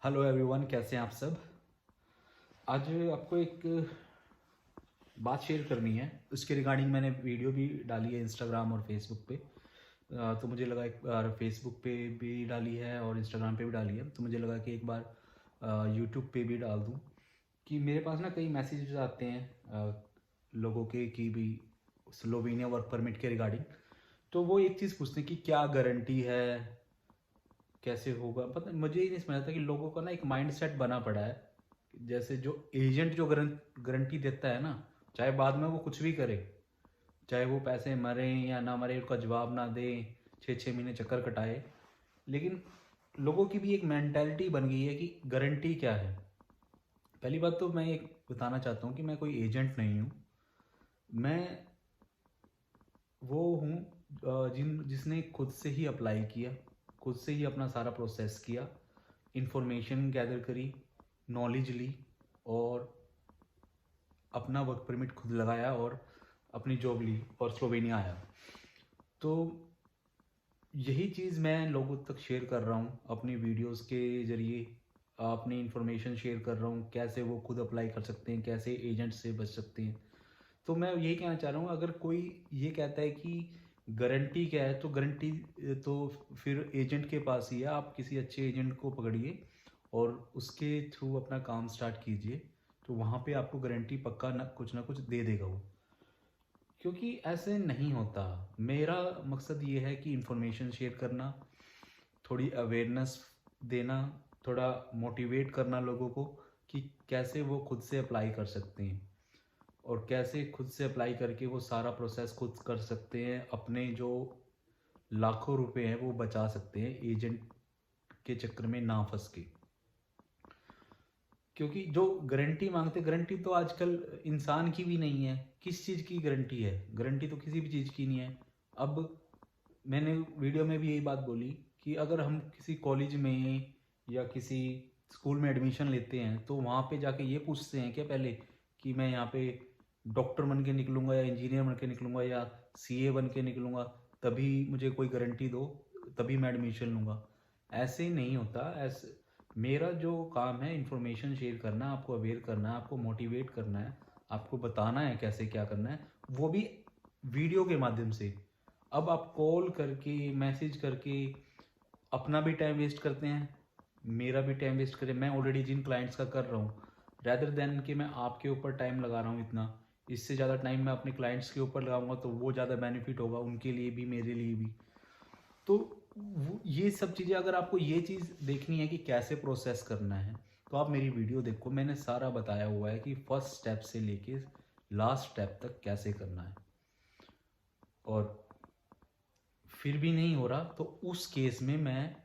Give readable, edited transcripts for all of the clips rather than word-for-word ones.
Hello everyone, कैसे हैं आप सब। आज आपको एक बात शेयर करनी है। उसके रिगार्डिंग मैंने वीडियो भी डाली है इंस्टाग्राम और फेसबुक पे। तो मुझे लगा एक बार फेसबुक पे भी डाली है और इंस्टाग्राम पे भी डाली है, तो मुझे लगा कि एक बार यूट्यूब पे भी डाल दूं। कि मेरे पास ना कई मैसेजेस आते हैं लोगों के कि भी स्लोवेनिया वर्क परमिट के रिगार्डिंग। तो वो एक चीज़ पूछते हैं कि क्या गारंटी है, कैसे होगा। पता मुझे ही नहीं समझ आता कि लोगों का ना एक माइंडसेट बना पड़ा है। जैसे जो एजेंट जो गारंटी देता है ना, चाहे बाद में वो कुछ भी करे, चाहे वो पैसे मरे या ना मरे, उसका जवाब ना दे, 6 6 महीने चक्कर कटाए, लेकिन लोगों की भी एक मेंटेलिटी बन गई है कि गारंटी क्या है। पहली बात तो मैं एक बताना चाहता हूँ कि मैं कोई एजेंट नहीं हूँ। मैं वो हूँ जिसने खुद से ही अप्लाई किया, खुद से ही अपना सारा प्रोसेस किया, इंफॉर्मेशन गैदर करी, नॉलेज ली और अपना वर्क परमिट खुद लगाया और अपनी जॉब ली और स्लोवेनिया आया। तो यही चीज़ मैं लोगों तक शेयर कर रहा हूँ अपनी वीडियोस के ज़रिए, अपनी इन्फॉर्मेशन शेयर कर रहा हूँ, कैसे वो खुद अप्लाई कर सकते हैं, कैसे एजेंट से बच सकते हैं। तो मैं यही कहना चाह रहा हूँ, अगर कोई ये कहता है कि गारंटी क्या है, तो गारंटी तो फिर एजेंट के पास ही है। आप किसी अच्छे एजेंट को पकड़िए और उसके थ्रू अपना काम स्टार्ट कीजिए, तो वहाँ पे आपको गारंटी पक्का ना कुछ दे देगा वो। क्योंकि ऐसे नहीं होता। मेरा मकसद ये है कि इन्फॉर्मेशन शेयर करना, थोड़ी अवेयरनेस देना, थोड़ा मोटिवेट करना लोगों को कि कैसे वो खुद से अप्लाई कर सकते हैं और कैसे खुद से अप्लाई करके वो सारा प्रोसेस खुद कर सकते हैं। अपने जो लाखों रुपए हैं वो बचा सकते हैं एजेंट के चक्कर में ना फंस के। क्योंकि जो गारंटी मांगते, गारंटी तो आजकल इंसान की भी नहीं है। किस चीज़ की गारंटी है? गारंटी तो किसी भी चीज़ की नहीं है। अब मैंने वीडियो में भी यही बात बोली कि अगर हम किसी कॉलेज में या किसी स्कूल में एडमिशन लेते हैं, तो वहाँ पे जाके ये पूछते हैं क्या पहले कि मैं यहाँ पे डॉक्टर बन के निकलूँगा या इंजीनियर बन के निकलूँगा या सीए बन के निकलूँगा, तभी मुझे कोई गारंटी दो, तभी मैं एडमिशन लूँगा। ऐसे नहीं होता। ऐसे मेरा जो काम है इन्फॉर्मेशन शेयर करना, आपको अवेयर करना है, आपको मोटिवेट करना है, आपको बताना है कैसे क्या करना है, वो भी वीडियो के माध्यम से। अब आप कॉल करके, मैसेज करके अपना भी टाइम वेस्ट करते हैं, मेरा भी टाइम वेस्ट करें। मैं ऑलरेडी जिन क्लाइंट्स का कर रहा हूँ, रैदर देन कि मैं आपके ऊपर टाइम लगा रहा हूँ इतना, इससे ज़्यादा टाइम मैं अपने क्लाइंट्स के ऊपर लगाऊंगा तो वो ज़्यादा बेनिफिट होगा उनके लिए भी, मेरे लिए भी। तो ये सब चीज़ें, अगर आपको ये चीज़ देखनी है कि कैसे प्रोसेस करना है, तो आप मेरी वीडियो देखो। मैंने सारा बताया हुआ है कि फर्स्ट स्टेप से लेके लास्ट स्टेप तक कैसे करना है। और फिर भी नहीं हो रहा तो उस केस में मैं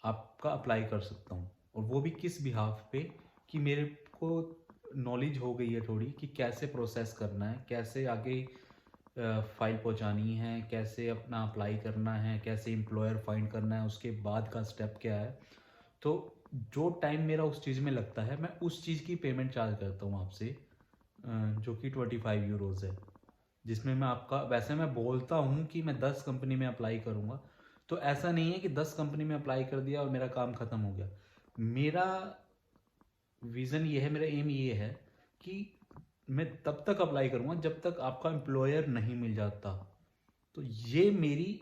आपका अप्लाई कर सकता हूँ। और वो भी किस बिहाफ पे कि मेरे को नॉलेज हो गई है थोड़ी कि कैसे प्रोसेस करना है, कैसे आगे फाइल पहुंचानी है, कैसे अपना अप्लाई करना है, कैसे एम्प्लॉयर फाइंड करना है, उसके बाद का स्टेप क्या है। तो जो टाइम मेरा उस चीज़ में लगता है, मैं उस चीज़ की पेमेंट चार्ज करता हूँ आपसे, जो कि 25 यूरोज़ है। जिसमें मैं आपका, वैसे मैं बोलता हूँ कि मैं 10 कंपनी में अप्लाई करूँगा, तो ऐसा नहीं है कि 10 कंपनी में अप्लाई कर दिया और मेरा काम ख़त्म हो गया। मेरा विज़न ये है, मेरा एम ये है कि मैं तब तक अप्लाई करूँगा जब तक आपका एम्प्लॉयर नहीं मिल जाता। तो ये मेरी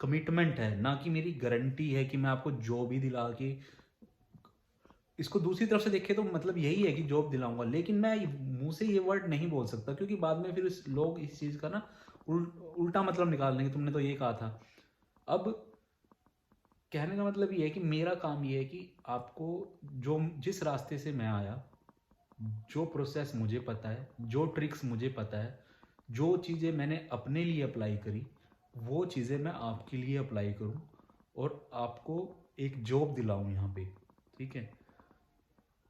कमिटमेंट है, ना कि मेरी गारंटी है कि मैं आपको जॉब ही दिला के। इसको दूसरी तरफ से देखें तो मतलब यही है कि जॉब दिलाऊंगा, लेकिन मैं मुंह से ये वर्ड नहीं बोल सकता, क्योंकि बाद में फिर लोग इस चीज़ का ना उल्टा मतलब निकाल देंगे, तुमने तो ये कहा था। अब कहने का मतलब ये है कि मेरा काम ये है कि आपको जो जिस रास्ते से मैं आया, जो प्रोसेस मुझे पता है, जो ट्रिक्स मुझे पता है, जो चीज़ें मैंने अपने लिए अप्लाई करी, वो चीज़ें मैं आपके लिए अप्लाई करूं और आपको एक जॉब दिलाऊं यहाँ पे। ठीक है?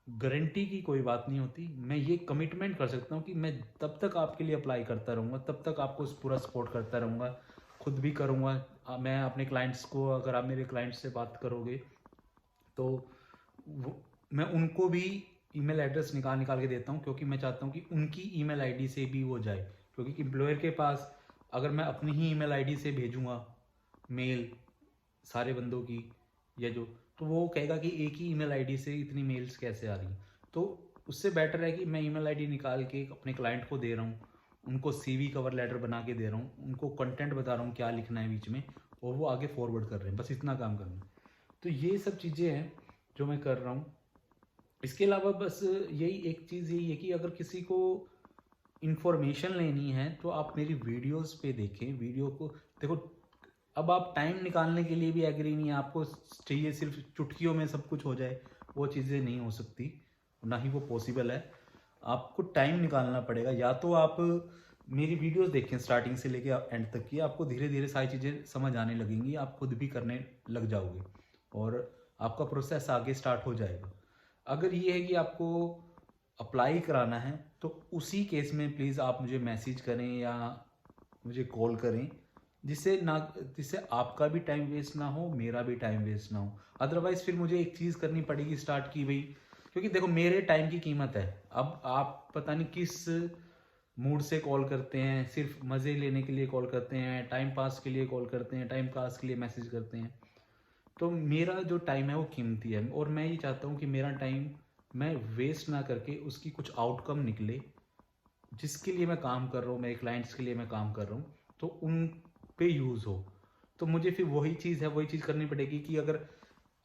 गारंटी की कोई बात नहीं होती। मैं ये कमिटमेंट कर सकता हूँ कि मैं तब तक आपके लिए अप्लाई करता रहूँगा, तब तक आपको पूरा सपोर्ट करता रहूँगा, खुद भी करूँगा। मैं अपने क्लाइंट्स को, अगर आप मेरे क्लाइंट्स से बात करोगे तो मैं उनको भी ईमेल एड्रेस निकाल निकाल के देता हूँ, क्योंकि मैं चाहता हूँ कि उनकी ईमेल आईडी से भी वो जाए। क्योंकि एम्प्लॉयर के पास अगर मैं अपनी ही ईमेल आईडी से भेजूँगा मेल सारे बंदों की, या जो, तो वो कहेगा कि एक ही ईमेल आईडी से इतनी मेल्स कैसे आ रही हैं। तो उससे बेटर है कि मैं ईमेल आईडी निकाल के अपने क्लाइंट को दे रहा हूँ, उनको सीवी कवर लेटर बना के दे रहा हूँ, उनको कंटेंट बता रहा हूँ क्या लिखना है बीच में, और वो आगे फॉरवर्ड कर रहे हैं। बस इतना काम करना है। तो ये सब चीज़ें हैं जो मैं कर रहा हूँ। इसके अलावा बस यही एक चीज़ यही है कि अगर किसी को इन्फॉर्मेशन लेनी है तो आप मेरी वीडियोस पे देखें। वीडियो को देखो, अब आप टाइम निकालने के लिए भी एग्री नहीं है, आपको चाहिए सिर्फ चुटकियों में सब कुछ हो जाए, वो चीज़ें नहीं हो सकती, ना ही वो पॉसिबल है। आपको टाइम निकालना पड़ेगा। या तो आप मेरी वीडियोस देखें स्टार्टिंग से लेके एंड तक की, आपको धीरे धीरे सारी चीज़ें समझ आने लगेंगी, आप खुद भी करने लग जाओगे और आपका प्रोसेस आगे स्टार्ट हो जाएगा। अगर ये है कि आपको अप्लाई कराना है तो उसी केस में प्लीज़ आप मुझे मैसेज करें या मुझे कॉल करें, जिससे आपका भी टाइम वेस्ट ना हो, मेरा भी टाइम वेस्ट ना हो। अदरवाइज फिर मुझे एक चीज़ करनी पड़ेगी स्टार्ट की भाई, क्योंकि देखो मेरे टाइम की कीमत है। अब आप पता नहीं किस मूड से कॉल करते हैं, सिर्फ मज़े लेने के लिए कॉल करते हैं, टाइम पास के लिए कॉल करते हैं, टाइम पास के लिए मैसेज करते हैं। तो मेरा जो टाइम है वो कीमती है और मैं ये चाहता हूँ कि मेरा टाइम मैं वेस्ट ना करके उसकी कुछ आउटकम निकले, जिसके लिए मैं काम कर रहा हूँ, मेरे क्लाइंट्स के लिए मैं काम कर रहा हूँ, तो उन पे यूज़ हो। तो मुझे फिर वही चीज़ करनी पड़ेगी कि अगर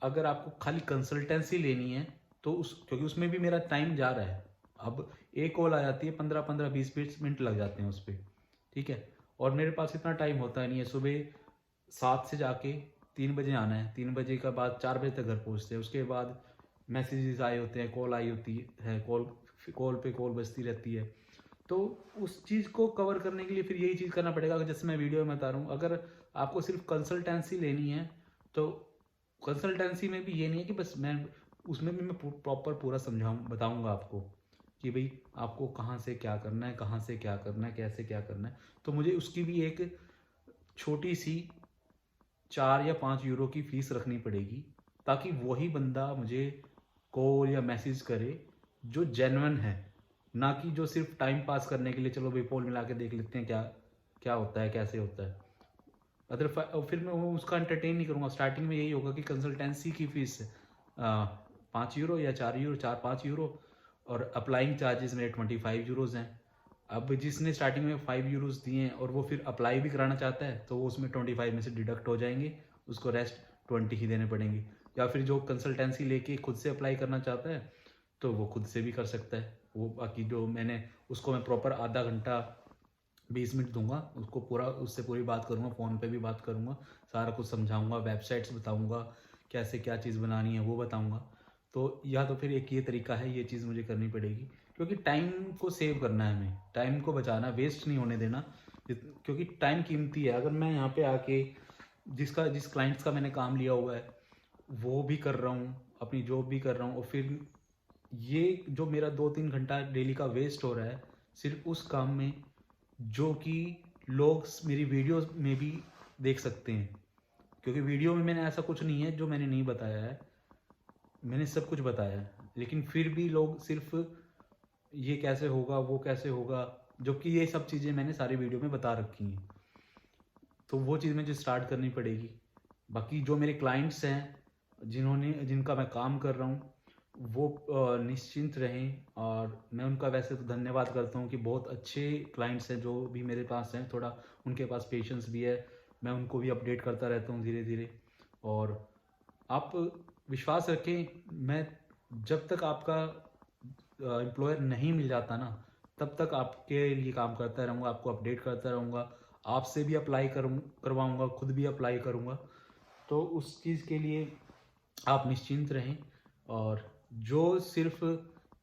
अगर आपको खाली कंसल्टेंसी लेनी है तो क्योंकि उसमें भी मेरा टाइम जा रहा है। अब एक कॉल आ जाती है, 15-20 मिनट लग जाते हैं उस पर, ठीक है। और मेरे पास इतना टाइम होता नहीं है। सुबह 7 से जाके 3 बजे आना है, 3 बजे के बाद 4 बजे तक घर पहुँचते हैं। उसके बाद मैसेजेस आए होते हैं, कॉल आई होती है, कॉल पे कॉल बजती रहती है। तो उस चीज़ को कवर करने के लिए फिर यही चीज़ करना पड़ेगा। जैसे मैं वीडियो में बता रहा हूँ, अगर आपको सिर्फ कंसल्टेंसी लेनी है तो कंसल्टेंसी में भी ये नहीं है कि बस मैं उसमें भी मैं प्रॉपर पूरा बताऊंगा आपको कि भाई आपको कहाँ से क्या करना है, कहाँ से क्या करना है, कैसे क्या करना है। तो मुझे उसकी भी एक छोटी सी 4 या 5 यूरो की फीस रखनी पड़ेगी, ताकि वही बंदा मुझे कॉल या मैसेज करे जो जेन्युइन है, ना कि जो सिर्फ टाइम पास करने के लिए चलो भाई फोन मिला के देख लेते हैं क्या क्या होता है, कैसे होता है। अदर फिर मैं वो उसका एंटरटेन नहीं करूँगा। स्टार्टिंग में यही होगा कि कंसल्टेंसी की फीस 5 यूरो या 4 यूरो, 4-5 यूरो, और अप्लाइंग चार्जेस मेरे 25 यूरोज़ हैं। अब जिसने स्टार्टिंग में 5 यूरोज़ दिए हैं और वो फिर अप्लाई भी कराना चाहता है तो वो उसमें 25 में से डिडक्ट हो जाएंगे, उसको रेस्ट 20 ही देने पड़ेंगे। या फिर जो कंसल्टेंसी लेके खुद से अप्लाई करना चाहता है तो वो खुद से भी कर सकता है। वो बाकी जो मैंने उसको मैं प्रॉपर आधा घंटा 20 मिनट दूंगा, उसको पूरा उससे पूरी बात करूंगा, फ़ोन पे भी बात करूंगा, सारा कुछ समझाऊंगा, वेबसाइट्स बताऊंगा, कैसे क्या चीज़ बनानी है वो बताऊंगा। तो या तो फिर एक ये तरीका है, ये चीज़ मुझे करनी पड़ेगी, क्योंकि टाइम को सेव करना है, हमें टाइम को बचाना, वेस्ट नहीं होने देना, क्योंकि टाइम कीमती है। अगर मैं यहाँ पे आके जिस क्लाइंट्स का मैंने काम लिया हुआ है वो भी कर रहा हूँ, अपनी जॉब भी कर रहा हूँ, और फिर ये जो मेरा 2-3 घंटा डेली का वेस्ट हो रहा है सिर्फ उस काम में, जो कि लोग मेरी वीडियोस में भी देख सकते हैं। क्योंकि वीडियो में मैंने ऐसा कुछ नहीं है जो मैंने नहीं बताया है, मैंने सब कुछ बताया है, लेकिन फिर भी लोग सिर्फ ये कैसे होगा, वो कैसे होगा, जबकि ये सब चीज़ें मैंने सारी वीडियो में बता रखी हैं। तो वो चीज़ मुझे स्टार्ट करनी पड़ेगी। बाकी जो मेरे क्लाइंट्स हैं, जिनका मैं काम कर रहा हूँ, वो निश्चिंत रहें। और मैं उनका वैसे तो धन्यवाद करता हूँ कि बहुत अच्छे क्लाइंट्स हैं जो भी मेरे पास हैं, थोड़ा उनके पास पेशेंस भी है, मैं उनको भी अपडेट करता रहता हूँ धीरे धीरे। और आप विश्वास रखें, मैं जब तक आपका एम्प्लॉयर नहीं मिल जाता ना, तब तक आपके लिए काम करता रहूँगा, आपको अपडेट करता रहूँगा, आपसे भी अप्लाई करवाऊँगा, खुद भी अप्लाई करूँगा। तो उस चीज़ के लिए आप निश्चिंत रहें। और जो सिर्फ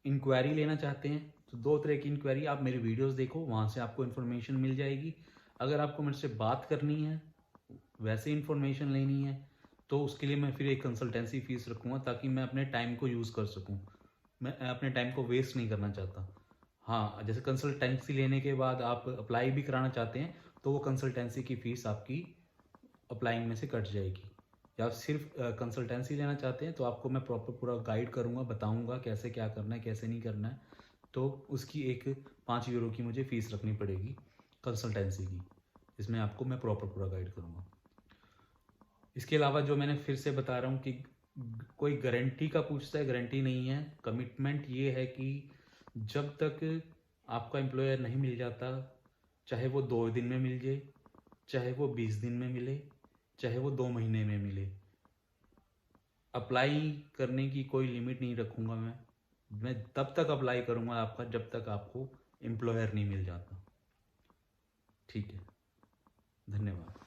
इंक्वायरी लेना चाहते हैं तो 2 तरह की इंक्वायरी, आप मेरी वीडियोस देखो, वहाँ से आपको इन्फॉर्मेशन मिल जाएगी। अगर आपको मेरे से बात करनी है, वैसे इन्फॉर्मेशन लेनी है, तो उसके लिए मैं फिर एक कंसल्टेंसी फ़ीस रखूँगा, ताकि मैं अपने टाइम को यूज़ कर सकूँ। मैं अपने टाइम को वेस्ट नहीं करना चाहता। हाँ, जैसे कंसल्टेंसी लेने के बाद आप अप्लाई भी कराना चाहते हैं तो वो कंसल्टेंसी की फ़ीस आपकी अप्लाइंग में से कट जाएगी। या आप सिर्फ कंसल्टेंसी लेना चाहते हैं तो आपको मैं प्रॉपर पूरा गाइड करूँगा, बताऊँगा कैसे क्या करना है, कैसे नहीं करना है। तो उसकी एक 5 यूरो की मुझे फ़ीस रखनी पड़ेगी कंसल्टेंसी की, जिसमें आपको मैं प्रॉपर पूरा गाइड करूँगा। इसके अलावा जो मैंने फिर से बता रहा हूँ कि कोई गारंटी का पूछता है, गारंटी नहीं है। कमिटमेंट ये है कि जब तक आपका एम्प्लॉयर नहीं मिल जाता, चाहे वो 2 दिन में मिल जाए, चाहे वो 20 दिन में मिले, चाहे वो 2 महीने में मिले, अप्लाई करने की कोई लिमिट नहीं रखूँगा मैं तब तक अप्लाई करूँगा आपका जब तक आपको एम्प्लॉयर नहीं मिल जाता। ठीक है, धन्यवाद।